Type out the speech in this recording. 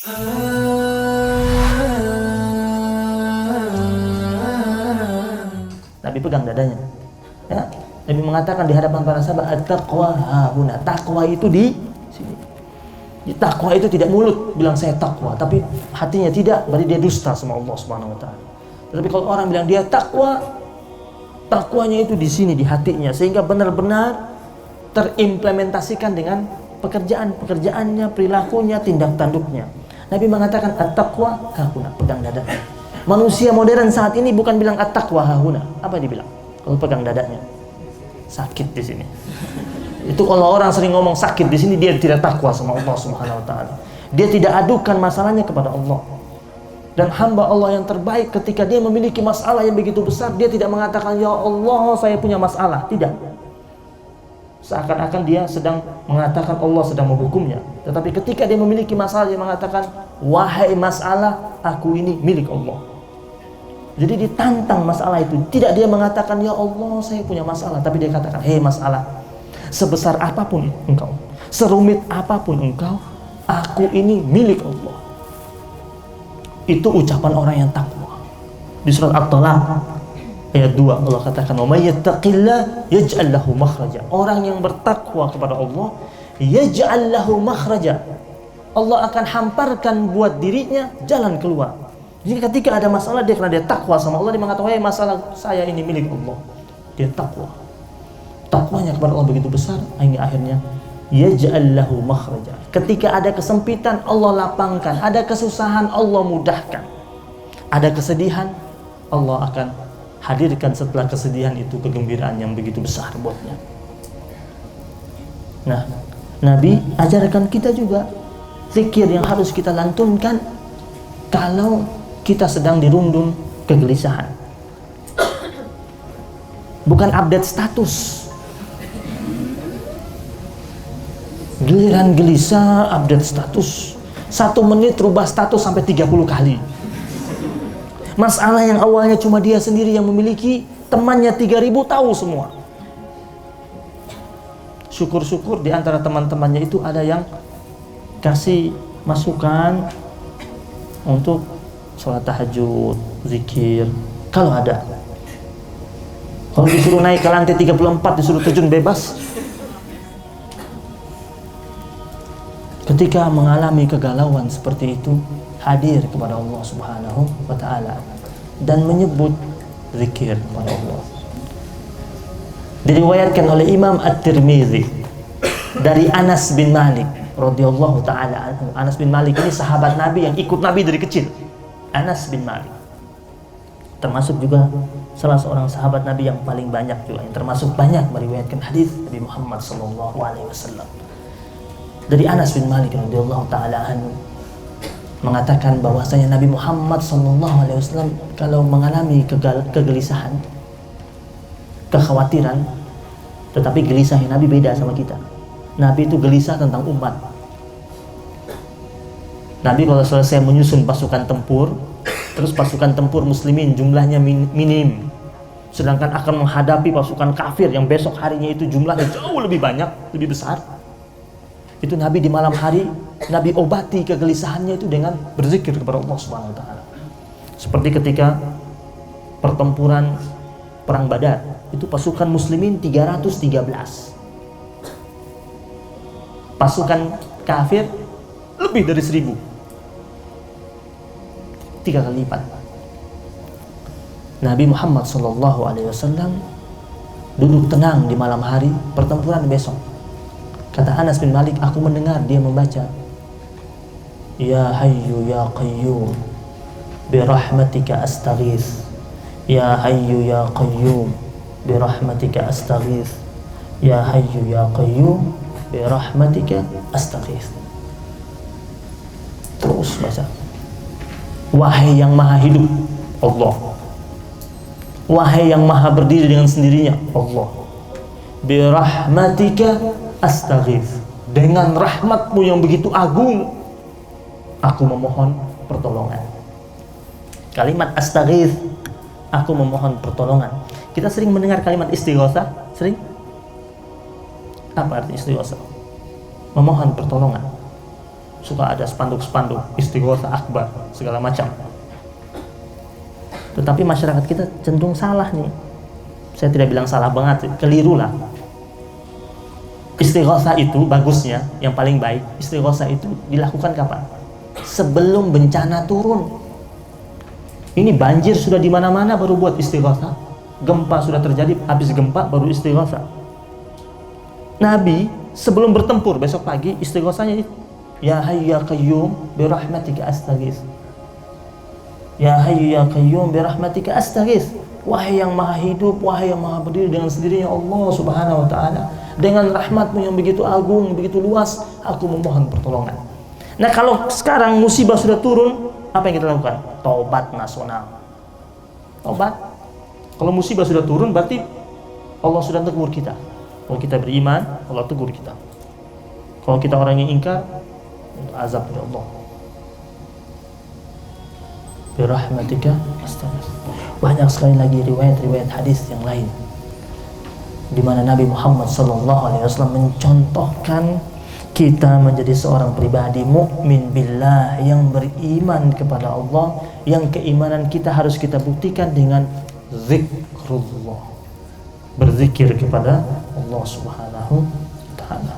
Nabi pegang dadanya. Ya, Nabi mengatakan di hadapan para sahabat, at-taqwa hahuna. Takwa itu di sini. Takwa itu tidak mulut bilang saya takwa, tapi hatinya tidak, berarti dia dusta sama Allah Subhanahu wa taala. Tetapi kalau orang bilang dia takwa, takwanya itu di sini, di hatinya, sehingga benar-benar terimplementasikan dengan pekerjaannya, perilakunya, tindak tanduknya. Nabi mengatakan at-taqwa hahuna, pegang dadanya. Manusia modern saat ini bukan bilang at-taqwa hahuna. Apa dibilang? Kalau pegang dadanya, sakit di sini. Itu kalau orang sering ngomong sakit di sini, dia tidak takwa sama Allah Subhanahu wa taala. Dia tidak adukan masalahnya kepada Allah. Dan hamba Allah yang terbaik ketika dia memiliki masalah yang begitu besar, dia tidak mengatakan ya Allah saya punya masalah, tidak. Seakan-akan dia sedang mengatakan Allah sedang menghukumnya. Tetapi ketika dia memiliki masalah, dia mengatakan wahai masalah, aku ini milik Allah. Jadi ditantang masalah itu. Tidak dia mengatakan ya Allah saya punya masalah, tapi dia katakan hei masalah, sebesar apapun engkau, serumit apapun engkau, aku ini milik Allah. Itu ucapan orang yang takwa. Di surat At-Talaq ayat 2 Allah katakan wa may yattaqillah yaj'al lahu makhraja. Orang yang bertakwa kepada Allah, yaj'al lahu makhraja, Allah akan hamparkan buat dirinya jalan keluar. Jadi ketika ada masalah, dia karena dia takwa sama Allah, dia mengatakan hey, masalah saya ini milik Allah. Dia takwa. Takwanya kepada Allah begitu besar, hingga akhirnya yaj'al lahu makhraja. Ketika ada kesempitan, Allah lapangkan. Ada kesusahan, Allah mudahkan. Ada kesedihan, Allah akan hadirkan setelah kesedihan itu kegembiraan yang begitu besar buatnya. Nah, Nabi ajarkan kita juga zikir yang harus kita lantunkan kalau kita sedang dirundung kegelisahan. Bukan update status. Giliran gelisah update status. 1 menit rubah status sampai 30 kali. Masalah yang awalnya cuma dia sendiri yang memiliki, temannya 3.000 tahu semua. Syukur-syukur di antara teman-temannya itu ada yang kasih masukan untuk sholat tahajud, zikir, kalau ada. Kalau disuruh naik ke lantai 34, disuruh terjun bebas, ketika mengalami kegalauan seperti itu, hadir kepada Allah Subhanahu wa ta'ala dan menyebut zikir kepada Allah. Diriwayatkan oleh Imam At-Tirmidzi dari Anas bin Malik radhiyallahu ta'ala anhu. Anas bin Malik ini sahabat Nabi yang ikut Nabi dari kecil. Anas bin Malik termasuk juga salah seorang sahabat Nabi yang paling banyak juga, yang termasuk banyak meriwayatkan hadis Nabi Muhammad sallallahu alaihi wasallam. Dari Anas bin Malik radhiyallahu ta'ala anhu mengatakan bahwasanya Nabi Muhammad SAW kalau mengalami kegelisahan, kekhawatiran, tetapi gelisahnya Nabi beda sama kita. Nabi itu gelisah tentang umat. Nabi kalau selesai menyusun pasukan tempur, terus pasukan tempur muslimin jumlahnya minim, sedangkan akan menghadapi pasukan kafir yang besok harinya itu jumlahnya jauh lebih banyak, lebih besar. Itu Nabi di malam hari, Nabi obati kegelisahannya itu dengan berzikir kepada Allah Subhanahu wa taala. Seperti ketika pertempuran perang Badar, itu pasukan muslimin 313. Pasukan kafir lebih dari 1.000. 3 kali lipat. Nabi Muhammad SAW duduk tenang di malam hari pertempuran besok. Kata Anas bin Malik, aku mendengar dia membaca Ya Hayyu Ya Qayyum birahmatika astaghith, Ya Hayyu Ya Qayyum birahmatika astaghith, Ya Hayyu Ya Qayyum birahmatika astaghith. Terus baca, wahai yang maha hidup Allah, wahai yang maha berdiri dengan sendirinya Allah, birahmatika astaghith, dengan rahmatmu yang begitu agung aku memohon pertolongan. Kalimat astaghith, aku memohon pertolongan. Kita sering mendengar kalimat istighatsah, sering? Apa arti istighatsah? Memohon pertolongan. suka ada spanduk-spanduk istighotsah akbar segala macam. Tetapi masyarakat kita cenderung salah nih. Saya tidak bilang salah banget, keliru lah. Istighotsah itu bagusnya, yang paling baik, istighotsah itu dilakukan kapan? Sebelum bencana turun. Ini banjir sudah di mana-mana baru buat istighotsah. Gempa sudah terjadi, habis gempa baru istighotsah. Nabi sebelum bertempur besok pagi istighotsahnya itu, ya hayyu ya qayyum bi rahmatika astaghits. Ya hayyu ya qayyum bi rahmatika astaghits. Wahai yang maha hidup, wahai yang maha berdiri dengan sendirinya Allah Subhanahu wa taala, dengan rahmatmu yang begitu agung, begitu luas, aku memohon pertolongan. Nah, kalau sekarang musibah sudah turun, apa yang kita lakukan? Taubat nasional. Taubat. Kalau musibah sudah turun, berarti Allah sudah tegur kita. Kalau kita beriman, Allah tegur kita. Kalau kita orang yang ingkar, azab dari Allah. Birahmatika astaghfir. Banyak sekali lagi riwayat-riwayat hadis yang lain di mana Nabi Muhammad SAW mencontohkan kita menjadi seorang pribadi mukmin billah yang beriman kepada Allah, yang keimanan kita harus kita buktikan dengan zikrullah, berzikir kepada Allah Subhanahu wa taala.